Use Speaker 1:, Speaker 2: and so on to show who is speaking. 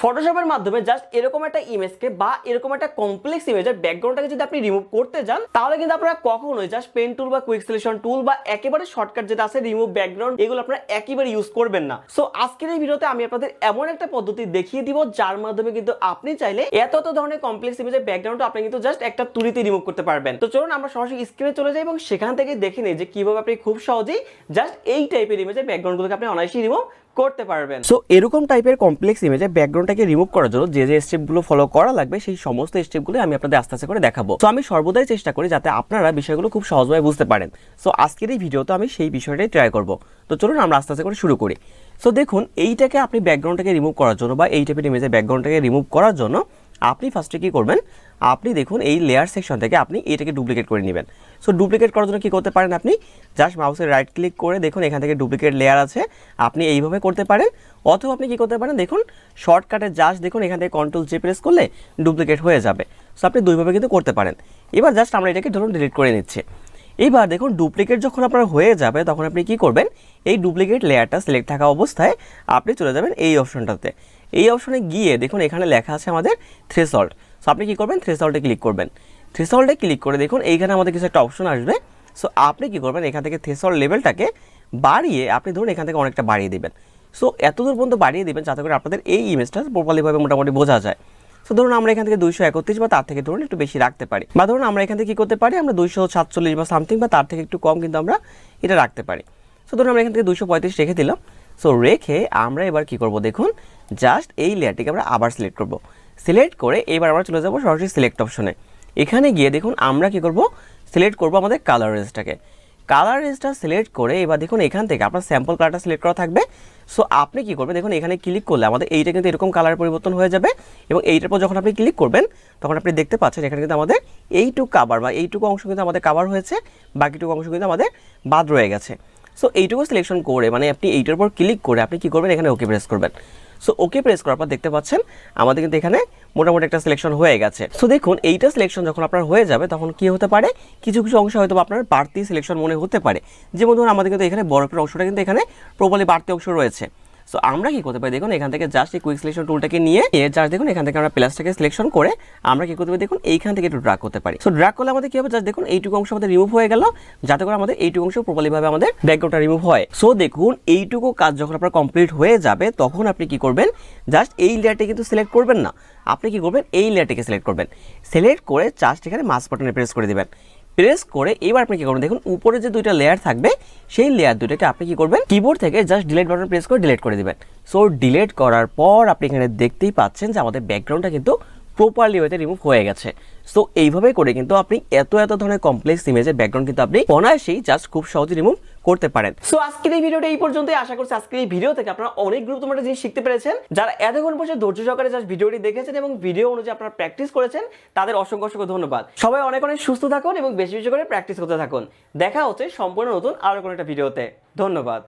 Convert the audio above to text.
Speaker 1: ফটোশপের মাধ্যমে জাস্ট এরকম একটা ইমেজকে বা এরকম একটা কমপ্লেক্স ইমেজের ব্যাকগ্রাউন্ডটাকে যদি আপনি রিমুভ করতে যান, তাহলে কিন্তু আপনারা কখনোই জাস্ট পেন টুল বা কুইক সিলেকশন টুল বা একেবারে শর্টকাট যেটা আছে রিমুভ ব্যাকগ্রাউন্ড, এগুলো আপনারা একেবারে ইউজ করবেন না। সো আজকের এই ভিডিওতে আমি আপনাদের এমন একটা পদ্ধতি দেখিয়ে দিব যার মাধ্যমে কিন্তু আপনি চাইলে এত ধরনের কমপ্লেক্স ইমেজের ব্যাকগ্রাউন্ড আপনি কিন্তু জাস্ট একটা তুলিতে রিমুভ করতে পারবেন। তো চলুন আমরা সরাসরি স্ক্রিনে চলে যাই এবং সেখান থেকে দেখে নিই যে কিভাবে আপনি খুব সহজেই জাস্ট এই টাইপের ইমেজের ব্যাকগ্রাউন্ডগুলোকে আপনি অনায়াসেই রিমুভ করতে পারবেন। সো এরকম টাইপের কমপ্লেক্স ইমেজের ব্যাকগ্রাউন্ডটাকে রিমুভ করার জন্য যে স্টেপগুলো ফলো করা লাগবে সেই সমস্ত স্টেপগুলো আমি আপনাদের আস্তে আস্তে করে দেখাবো। তো আমি সর্বদাই চেষ্টা করি যাতে আপনারা বিষয়গুলো খুব সহজভাবে বুঝতে পারেন। সো আজকের এই ভিডিওতে আমি সেই বিষয়টাই ট্রাই করব। তো চলুন আমরা আস্তে আস্তে করে শুরু করি। সো দেখুন, এইটাকে আপনি ব্যাকগ্রাউন্ডটাকে রিমুভ করার জন্য বা এই টাইপের ইমেজের ব্যাকগ্রাউন্ডটাকে রিমুভ করার জন্য আপনি ফার্স্টে কি করবেন, আপনি দেখুন এই লেয়ার সেকশন থেকে আপনি এটাকে ডুপ্লিকেট করে নেবেন। সো ডুপ্লিকেট করার জন্য কি করতে পারেন, আপনি জাস্ট মাউসের রাইট ক্লিক করে দেখুন এখান থেকে ডুপ্লিকেট লেয়ার আছে, আপনি এইভাবে করতে পারেন। অথবা আপনি কি করতে পারেন, দেখুন শর্টকাটে জাস্ট দেখুন এখান থেকে কন্ট্রোল জে প্রেস করলে ডুপ্লিকেট হয়ে যাবে। সো আপনি দুইভাবে কিন্তু করতে পারেন। এবার জাস্ট আমরা এটাকে ধরুন ডিলিট করে নিচ্ছি। এইবার দেখুন ডুপ্লিকেট যখন আপনার হয়ে যাবে তখন আপনি কি করবেন, এই ডুপ্লিকেট লেয়ারটা সিলেক্ট থাকা অবস্থায় আপনি চলে যাবেন এই অপশনটাতে। এই অপশনে গিয়ে দেখুন এখানে লেখা আছে আমাদের থ্রেশহোল্ড। সো আপনি কি করবেন, থ্রেশহোল্ডে ক্লিক করবেন। থ্রেশহোল্ডে ক্লিক করে দেখুন এইখানে আমাদের কিছু একটা অপশন আসবে। সো আপনি কি করবেন, এখান থেকে থ্রেশহোল্ড লেভেলটাকে বাড়িয়ে আপনি ধরুন এখান থেকে অনেকটা বাড়িয়ে দেবেন। সো এতদূর পর্যন্ত বাড়িয়ে দেবেন যাতে করে আপনাদের এই ইমেজটা প্রপারলিভাবে মোটামুটি বোঝা যায়। সো ধরুন আমরা এখান থেকে 231 বা তার থেকে ধরুন একটু বেশি রাখতে পারি, বা ধরুন আমরা এখান থেকে কি করতে পারি, আমরা 247 বা সামথিং বা তার থেকে একটু কম কিন্তু আমরা এটা রাখতে পারি। সো ধরুন আমরা এখান থেকে 235 রেখে দিলাম। সো রেখে আমরা এবার কি করব, দেখুন জাস্ট এই লেয়ারটিকে আমরা আবার সিলেক্ট করব। সিলেক্ট করে এবার আমরা চলে যাব সরাসরি সিলেক্ট অপশনে। এখানে গিয়ে দেখুন আমরা কি করব, সিলেক্ট করব আমাদের কালার রেঞ্জটাকে। কালার রেঞ্জটা সিলেক্ট করে এবার দেখুন এখান থেকে আপনার স্যাম্পল কালারটা সিলেক্ট করা থাকবে। সো আপনি কি করবেন, দেখুন এখানে ক্লিক করলে আমাদের এইটা কিন্তু এরকম কালার পরিবর্তন হয়ে যাবে এবং এইটার পর যখন আপনি ক্লিক করবেন তখন আপনি দেখতে পাচ্ছেন এখানে কিন্তু আমাদের এইটুকু কাভার বা এইটুকু অংশ কিন্তু আমাদের কাভার হয়েছে, বাকিটুকু অংশ কিন্তু আমাদের বাদ রয়ে গেছে। সো এইটুকু সিলেকশন করে মানে আপনি এইটার উপর ক্লিক করে আপনি কি করবেন, এখানে ওকে প্রেস করবেন। সো ওকে প্রেস করার পর দেখতে পাচ্ছেন আমাদের কিন্তু এখানে মোটামুটি একটা সিলেকশন হয়ে গেছে। সো দেখুন এইটা সিলেকশন যখন আপনার হয়ে যাবে তখন কি হতে পারে, কিছু কিছু অংশ হয়তো আপনার বাড়তি সিলেকশন মনে হতে পারে। যেমন ধরুন আমাদের কিন্তু এখানে বরফের অংশটা কিন্তু এখানে প্রপারলি বাড়তি অংশ রয়েছে। সো আমরা কি করতে পারি, দেখুন এখান থেকে জাস্ট এই কুইক সিলেকশন টুলটাকে নিয়ে জাস্ট দেখুন এখান থেকে আমরা প্লাসটাকে সিলেকশন করে আমরা কি করতে পারি, দেখুন এইখান থেকে একটু ড্র্যাগ করতে পারি। সো ড্র্যাগ করলে আমাদের কি হবে, জাস্ট দেখুন এইটুকু অংশ আমাদের রিমুভ হয়ে গেল, যাতে করে আমাদের এইটুকু অংশ প্রপারলিভাবে আমাদের ব্যাকগ্রাউন্ডটা রিমুভ হয়। সো দেখুন এইটুকু কাজ যখন আপনার কমপ্লিট হয়ে যাবে তখন আপনি কি করবেন, জাস্ট এই লেয়ারটি কিন্তু সিলেক্ট করবেন না, আপনি কি করবেন এই লেয়ারটিকে সিলেক্ট করবেন। সিলেক্ট করে জাস্ট এখানে মাউস বাটনে প্রেস করে দিবেন। প্রেস করে এবার আপনি কি করবেন, দেখুন উপরে যে দুইটা লেয়ার থাকবে সেই লেয়ার দুটোকে আপনি কি করবেন, কিবোর্ড থেকে জাস্ট ডিলিট বাটন প্রেস করে ডিলিট করে দিবেন। সো ডিলিট করার পর আপনি এখানে দেখতেই পাচ্ছেন যে আমাদের ব্যাকগ্রাউন্ডটা কিন্তু প্রপারলি ওয়েতে রিমুভ হয়ে গেছে। সো এইভাবে করে কিন্তু আপনি এত ধরনের কমপ্লেক্স ইমেজের ব্যাকগ্রাউন্ড কিন্তু আপনি অনায়াসেই জাস্ট খুব সহজে রিমুভ করতে পারেন। সো আজকের এই ভিডিওটা এই পর্যন্তই। আশা করছি আজকের এই ভিডিও থেকে আপনারা অনেক গুরুত্বপূর্ণ জিনিস শিখতে পেরেছেন। যারা এতক্ষণ পর্যন্ত ধৈর্য সহকারে জাস্ট ভিডিওটি দেখেছেন এবং ভিডিও অনুযায়ী আপনারা প্র্যাকটিস করেছেন তাদের অসংখ্য ধন্যবাদ। সবাই অনেক সুস্থ থাকুন এবং বেশি করে প্র্যাকটিস করতে থাকুন। দেখা হচ্ছে সম্পূর্ণ নতুন আরো কোনো একটা ভিডিওতে। ধন্যবাদ।